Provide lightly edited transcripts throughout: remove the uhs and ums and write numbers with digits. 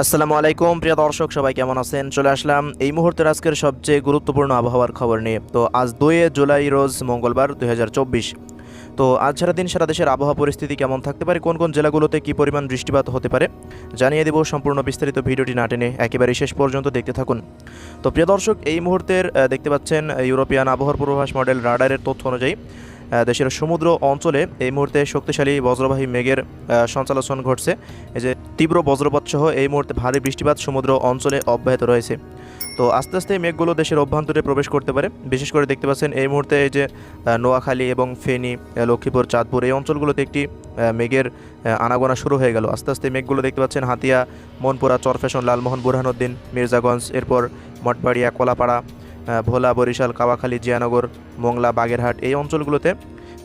আসসালামু আলাইকুম প্রিয় দর্শক, সবাই কেমন আছেন? চলে আসলাম এই মুহূর্তের আজকের সবচেয়ে গুরুত্বপূর্ণ আবহাওয়ার খবর নিয়ে। তো আজ 2 জুলাই রোজ মঙ্গলবার 2024। তো আজ সারাদিন সারা দেশের আবহাওয়া পরিস্থিতি কেমন থাকতে পারে, কোন কোন জেলাগুলোতে কী পরিমাণ বৃষ্টিপাত হতে পারে জানিয়ে দেব। সম্পূর্ণ বিস্তারিত ভিডিওটি না টেনে একেবারে শেষ পর্যন্ত দেখতে থাকুন। তো প্রিয় দর্শক, এই মুহূর্তের দেখতে পাচ্ছেন ইউরোপিয়ান আবহাওয়ার পূর্বাভাস মডেল রাডারের তথ্য অনুযায়ী দেশের সমুদ্র অঞ্চলে এই মুহূর্তে শক্তিশালী বজ্রবাহী মেঘের সঞ্চালন ঘটছে। এই যে তীব্র বজ্রপাত সহ এই মুহূর্তে ভারী বৃষ্টিপাত সমুদ্র অঞ্চলে অব্যাহত রয়েছে। তো আস্তে আস্তে মেঘগুলো দেশের অভ্যন্তরে প্রবেশ করতে পারে। বিশেষ করে দেখতে পাচ্ছেন এই মুহূর্তে এই যে নোয়াখালী এবং ফেনী, লক্ষ্মীপুর, চাঁদপুর এই অঞ্চলগুলোতে একটি মেঘের আনাগোনা শুরু হয়ে গেল। আস্তে আস্তে মেঘগুলো দেখতে পাচ্ছেন হাতিয়া, মনপুরা, চরফ্যাশন, লালমোহন, বুরহানুদ্দিন, মির্জাগঞ্জ, এরপর মঠবাড়িয়া, কলাপাড়া, ভোলা, বরিশাল, কাওয়াখালী, জিয়ানগর, মোংলা, বাগেরহাট এই অঞ্চলগুলোতে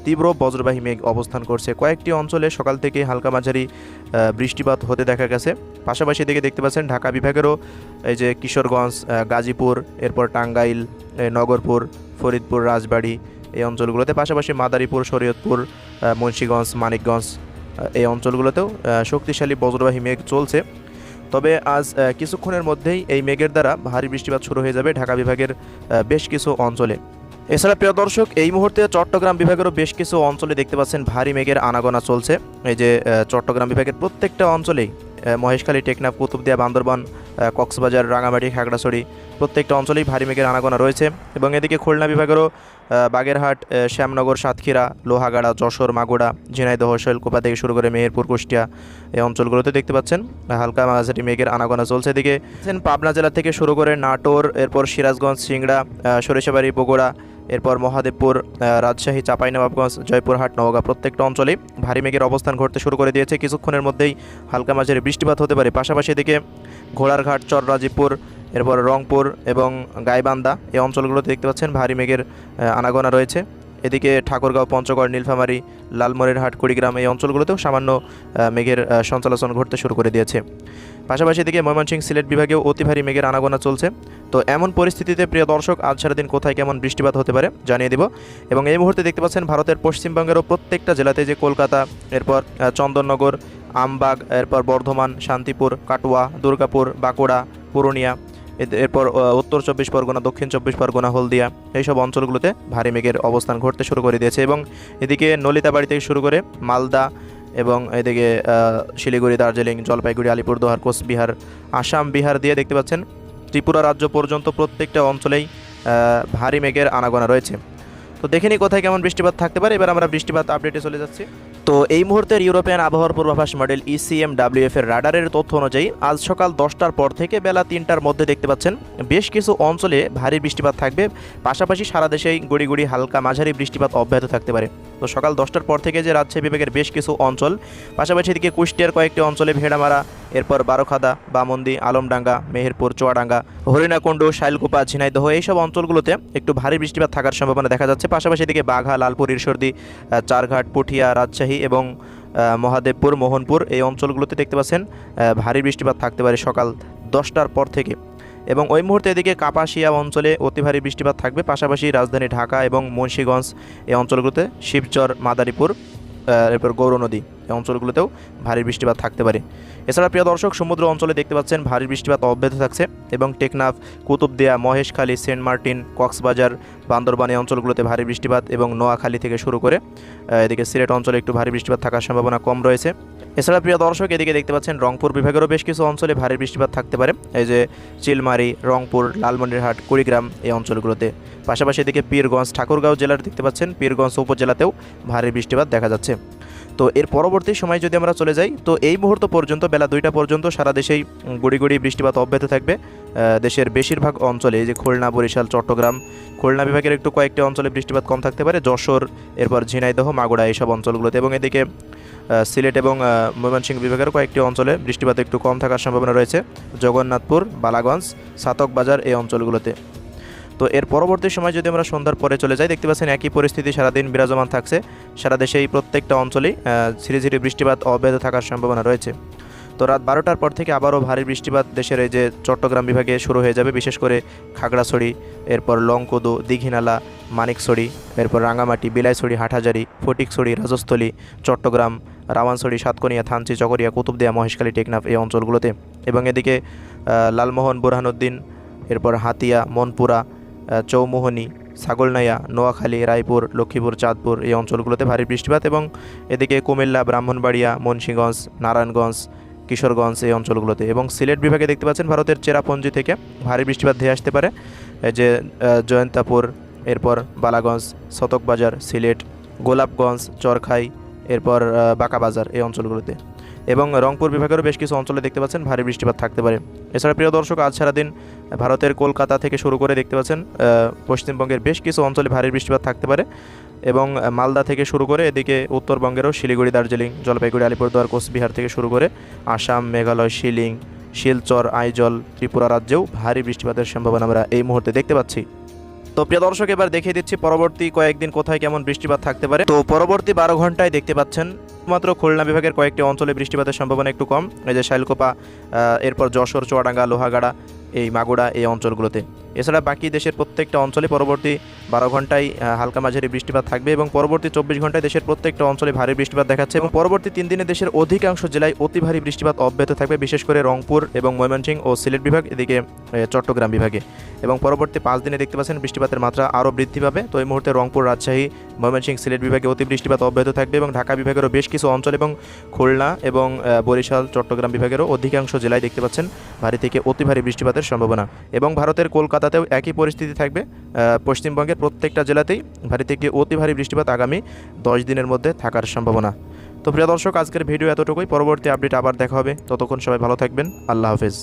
তীব্র বজ্রবাহী মেঘ অবস্থান করছে। কয়েকটি অঞ্চলে সকাল থেকে হালকা মাঝারি বৃষ্টিপাত হতে দেখা গেছে। পাশাপাশি দিকে দেখতে পাচ্ছেন ঢাকা বিভাগেরও এই যে কিশোরগঞ্জ, গাজীপুর, এরপর টাঙ্গাইল, নগরপুর, ফরিদপুর, রাজবাড়ী এই অঞ্চলগুলোতে, পাশাপাশি মাদারীপুর, শরীয়তপুর, মুন্সিগঞ্জ, মানিকগঞ্জ এই অঞ্চলগুলোতেও শক্তিশালী বজ্রবাহী মেঘ চলছে। তবে আজ কিছুক্ষণের মধ্যেই এই মেঘের দ্বারা ভারী বৃষ্টিপাত শুরু হয়ে যাবে ঢাকা বিভাগের বেশ কিছু অঞ্চলে। এছাড়া প্রিয় দর্শক, এই মুহূর্তে চট্টগ্রাম বিভাগেরও বেশ কিছু অঞ্চলে দেখতে পাচ্ছেন ভারী মেঘের আনাগোনা চলছে। এই যে চট্টগ্রাম বিভাগের প্রত্যেকটা অঞ্চলেই মহেশখালী, টেকনাফ, কুতুবদিয়া, বান্দরবান, কক্সবাজার, রাঙামাটি, খাগড়াছড়ি প্রত্যেকটা অঞ্চলেই ভারী মেঘের আনাগোনা রয়েছে। এবং এদিকে খুলনা বিভাগেরও বাগেরহাট, শ্যামনগর, সাতক্ষীরা, লোহাগাড়া, যশোর, মাগুরা, ঝিনাইদহ, শৈলকুপা থেকে শুরু করে মেহেরপুর, কুষ্টিয়া এই অঞ্চলগুলোতে দেখতে পাচ্ছেন হালকা মাঝারি মেঘের আনাগোনা চলছে। এদিকে পাবনা জেলা থেকে শুরু করে নাটোর, এরপর সিরাজগঞ্জ, সিংড়া, সরিষাবাড়ি, বগুড়া, এরপর মহাদেবপুর, রাজশাহী, চাঁপাইনবাবগঞ্জ, জয়পুরহাট, নওগাঁ প্রত্যেকটা অঞ্চলেই ভারী মেঘের অবস্থান ঘটতে শুরু করে দিয়েছে। কিছুক্ষণের মধ্যেই হালকা মাঝারি বৃষ্টিপাত হতে পারে। পাশাপাশি এদিকে ঘোড়ারঘাট, চররাজীবপুর, এরপর রংপুর এবং গাইবান্ধা এই অঞ্চলগুলোতে দেখতে পাচ্ছেন ভারী মেঘের আনাগোনা রয়েছে। এদিকে ঠাকুরগাঁও, পঞ্চগড়, নীলফামারী, লালমনিরহাট, কুড়িগ্রাম এই অঞ্চলগুলোতেও সামান্য মেঘের সঞ্চালন ঘটতে শুরু করে দিয়েছে। পাশাপাশি এদিকে ময়মনসিংহ, সিলেট বিভাগেও অতি ভারী মেঘের আনাগোনা চলছে। তো এমন পরিস্থিতিতে প্রিয় দর্শক, আজ সারাদিন কোথায় কেমন বৃষ্টিপাত হতে পারে জানিয়ে দেব। এবং এই মুহূর্তে দেখতে পাচ্ছেন ভারতের পশ্চিমবঙ্গেরও প্রত্যেকটা জেলাতে, যে কলকাতা, এরপর চন্দননগর, আমবাগ, এরপর বর্ধমান, শান্তিপুর, কাটোয়া, দুর্গাপুর, বাঁকুড়া, পুরুলিয়া, এরপর উত্তর 24 পরগনা, দক্ষিণ 24 পরগনা, হলদিয়া এইসব অঞ্চলগুলোতে ভারী মেঘের অবস্থান ঘটতে শুরু করে দিয়েছে। এবং এদিকে নলিতাবাড়ি থেকে শুরু করে মালদা এবং এদিকে শিলিগুড়ি, দার্জিলিং, জলপাইগুড়ি, আলিপুরদুয়ার, কোচবিহার, আসাম, বিহার দিয়ে দেখতে পাচ্ছেন ত্রিপুরা রাজ্য পর্যন্ত প্রত্যেকটা অঞ্চলেই ভারী মেঘের আনাগোনা রয়েছে। তো দেখে নিই কোথায় কেমন বৃষ্টিপাত থাকতে পারে। এবার আমরা বৃষ্টিপাত আপডেটে চলে যাচ্ছি। তো এই মুহূর্তের ইউরোপিয়ান আবহাওয়ার পূর্বাভাস মডেল ইসিএমডব্লিউএফ এর রাডারের তথ্য অনুযায়ী আজ সকাল 10টার পর থেকে বেলা 3টার মধ্যে দেখতে পাচ্ছেন বেশ কিছু অঞ্চলে ভারী বৃষ্টিপাত থাকবে। পাশাপাশি সারা দেশেই গুড়ি গুড়ি হালকা মাঝারি বৃষ্টিপাত অব্যাহত থাকতে পারে। তো সকাল 10টার পর থেকে যে রাজশাহী বিভাগের বেশ কিছু অঞ্চল, পাশাপাশি এদিকে কুষ্টিয়ার কয়েকটি অঞ্চলে ভেড়ামারা, এরপর বারোখাদা, বামন্দি, আলমডাঙ্গা, মেহেরপুর, চুয়াডাঙ্গা, হরিণাকুণ্ডু, শাইলকুপা, ঝিনাইদহ এইসব অঞ্চলগুলোতে একটু ভারী বৃষ্টিপাত থাকার সম্ভাবনা দেখা যাচ্ছে। পাশাপাশি এদিকে বাঘা, লালপুর, ঈশ্বরদী, চারঘাট, পুঠিয়া, রাজশাহী এবং মহাদেবপুর, মোহনপুর এই অঞ্চলগুলোতে দেখতে পাচ্ছেন ভারী বৃষ্টিপাত থাকতে পারে সকাল 10টার পর থেকে। এবং ওই মুহূর্তে এদিকে কাপাসিয়া অঞ্চলে অতি ভারী বৃষ্টিপাত থাকবে। পাশাপাশি রাজধানী ঢাকা এবং মুন্সিগঞ্জ এই অঞ্চলগুলোতে, শিবচর, মাদারীপুর, এরপর গৌরনদী এই অঞ্চলগুলোতেও ভারী বৃষ্টিপাত থাকতে পারে। এছাড়া প্রিয় দর্শক, সমুদ্র অঞ্চলে দেখতে পাচ্ছেন ভারী বৃষ্টিপাত অব্যাহত থাকছে। এবং টেকনাফ, কুতুবদিয়া, মহেশখালী, সেন্ট মার্টিন, কক্সবাজার, বান্দরবান এই অঞ্চলগুলোতে ভারী বৃষ্টিপাত এবং নোয়াখালী থেকে শুরু করে এদিকে সিলেট অঞ্চলে একটু ভারী বৃষ্টিপাত থাকার সম্ভাবনা কম রয়েছে। এছাড়া প্রিয় দর্শক, এদিকে দেখতে পাচ্ছেন রংপুর বিভাগেরও বেশ কিছু অঞ্চলে ভারী বৃষ্টিপাত থাকতে পারে। এই যে চিলমারি, রংপুর, লালমনিরহাট, কুড়িগ্রাম এই অঞ্চলগুলোতে। পাশাপাশি এদিকে পীরগঞ্জ, ঠাকুরগাঁও জেলার দেখতে পাচ্ছেন পীরগঞ্জ উপজেলাতেও ভারী বৃষ্টিপাত দেখা যাচ্ছে। তো এর পরবর্তী সময় যদি আমরা চলে যাই, তো এই মুহূর্ত পর্যন্ত বেলা 2টা পর্যন্ত সারা দেশেই গুড়ি গুড়ি বৃষ্টিপাত অব্যাহত থাকবে। দেশের বেশিরভাগ অঞ্চলে, যে খুলনা, বরিশাল, চট্টগ্রাম, খুলনা বিভাগের একটু কয়েকটি অঞ্চলে বৃষ্টিপাত কম থাকতে পারে, যশোর, এরপর ঝিনাইদহ, মাগুরা এইসব অঞ্চলগুলোতে। এবং এদিকে সিলেট এবং ময়মনসিংহ বিভাগের কয়েকটি অঞ্চলে বৃষ্টিপাত একটু কম থাকার সম্ভাবনা রয়েছে, জগন্নাথপুর, বালাগঞ্জ, ছাতক বাজার এই অঞ্চলগুলোতে। তো এর পরবর্তী সময় যদি আমরা সন্ধ্যার পরে চলে যাই, দেখতে পাচ্ছেন একই পরিস্থিতি সারাদিন বিরাজমান থাকছে। সারা দেশে এই প্রত্যেকটা অঞ্চলেই ঝিরি ঝিরি বৃষ্টিপাত অব্যাহত থাকার সম্ভাবনা রয়েছে। তো রাত 12টার পর থেকে আবারও ভারী বৃষ্টিপাত দেশের এই যে চট্টগ্রাম বিভাগে শুরু হয়ে যাবে, বিশেষ করে খাগড়াছড়ি, এরপর লংকদু, দীঘিনালা, মানিকছড়ি, এরপর রাঙামাটি, বিলাইছড়ি, হাটহাজারি, ফটিকছড়ি, রাজস্থলী, চট্টগ্রাম, রাওয়ানছড়ি, সাতকনিয়া, থানচি, চকরিয়া, কুতুবদিয়া, মহেশখালী, টেকনাফ এই অঞ্চলগুলোতে। এবং এদিকে লালমোহন, বুরহানুদ্দিন, এরপর হাতিয়া, মনপুরা, চৌমোহনী, ছাগলনাইয়া, নোয়াখালী, রায়পুর, লক্ষ্মীপুর, চাঁদপুর এই অঞ্চলগুলোতে ভারী বৃষ্টিপাত। এবং এদিকে কুমিল্লা, ব্রাহ্মণবাড়িয়া, মুন্সিগঞ্জ, নারায়ণগঞ্জ, কিশোরগঞ্জ এই অঞ্চলগুলোতে। এবং সিলেট বিভাগে দেখতে পাচ্ছেন ভারতের চেরাপুঞ্জি থেকে ভারী বৃষ্টিপাত ধেয়ে আসতে পারে, এই যে জয়ন্তাপুর, এরপর বালাগঞ্জ, শতকবাজার, সিলেট, গোলাপগঞ্জ, চরখাই, এরপর বাঁকাবাজার এই অঞ্চলগুলোতে। এবং রংপুর বিভাগেরও বেশ কিছু অঞ্চলে দেখতে পাচ্ছেন ভারী বৃষ্টিপাত থাকতে পারে। এছাড়া প্রিয় দর্শক, আজ সারাদিন ভারতের কলকাতা থেকে শুরু করে দেখতে পাচ্ছেন পশ্চিমবঙ্গের বেশ কিছু অঞ্চলে ভারী বৃষ্টিপাত থাকতে পারে। এবং মালদা থেকে শুরু করে এদিকে উত্তরবঙ্গেরও শিলিগুড়ি, দার্জিলিং, জলপাইগুড়ি, আলিপুরদুয়ার, কোচবিহার থেকে শুরু করে আসাম, মেঘালয়, শিলিং, শিলচর, আইজল, ত্রিপুরা রাজ্যেও ভারী বৃষ্টিপাতের সম্ভাবনা আমরা এই মুহূর্তে দেখতে পাচ্ছি। তো প্রিয় দর্শক, এবার দেখিয়ে দিচ্ছি পরবর্তী কয়েকদিন কোথায় কেমন বৃষ্টিপাত থাকতে পারে। তো পরবর্তী 12 ঘন্টায় দেখতে পাচ্ছেন মাত্র খুলনা বিভাগের কয়েকটি অঞ্চলে বৃষ্টিপাতের সম্ভাবনা একটু কম, এই যে শাইলকোপা, এরপর যশোর, চুয়াডাঙ্গা, লোহাগাড়া, এই মাগুড়া এই অঞ্চলগুলোতে। এছাড়া বাকি দেশের প্রত্যেকটা অঞ্চলে পরবর্তী 12 ঘন্টায় হালকা মাঝারি বৃষ্টিপাত থাকবে এবং পরবর্তী 24 ঘন্টায় দেশের প্রত্যেকটা অঞ্চলে ভারী বৃষ্টিপাত দেখাচ্ছে। এবং পরবর্তী 3 দিনে দেশের অধিকাংশ জেলায় অতি ভারী বৃষ্টিপাত অব্যাহত থাকবে, বিশেষ করে রংপুর এবং ময়মনসিংহ ও সিলেট বিভাগ, এদিকে চট্টগ্রাম বিভাগে। এবং পরবর্তী 5 দিনে দেখতে পাচ্ছেন বৃষ্টিপাতের মাত্রা আরও বৃদ্ধি পাবে। তো এই মুহূর্তে রংপুর, রাজশাহী, ময়মনসিংহ, সিলেট বিভাগে অতি বৃষ্টিপাত অব্যাহত থাকবে এবং ঢাকা বিভাগেরও বেশ কিছু অঞ্চল এবং খুলনা এবং বরিশাল, চট্টগ্রাম বিভাগেরও অধিকাংশ জেলায় দেখতে পাচ্ছেন ভারী থেকে অতি ভারী বৃষ্টিপাতের সম্ভাবনা। এবং ভারতের কলকাতাতেও একই পরিস্থিতি থাকবে, পশ্চিমবঙ্গের প্রত্যেকটা জেলাতেই ভারী থেকে অতি ভারী বৃষ্টিপাত আগামী 10 দিনের মধ্যে থাকার সম্ভাবনা। তো প্রিয় দর্শক, আজকের ভিডিও এতটুকুই। পরবর্তী আপডেট আবার দেখা হবে, ততক্ষণ সবাই ভালো থাকবেন। আল্লাহ হাফেজ।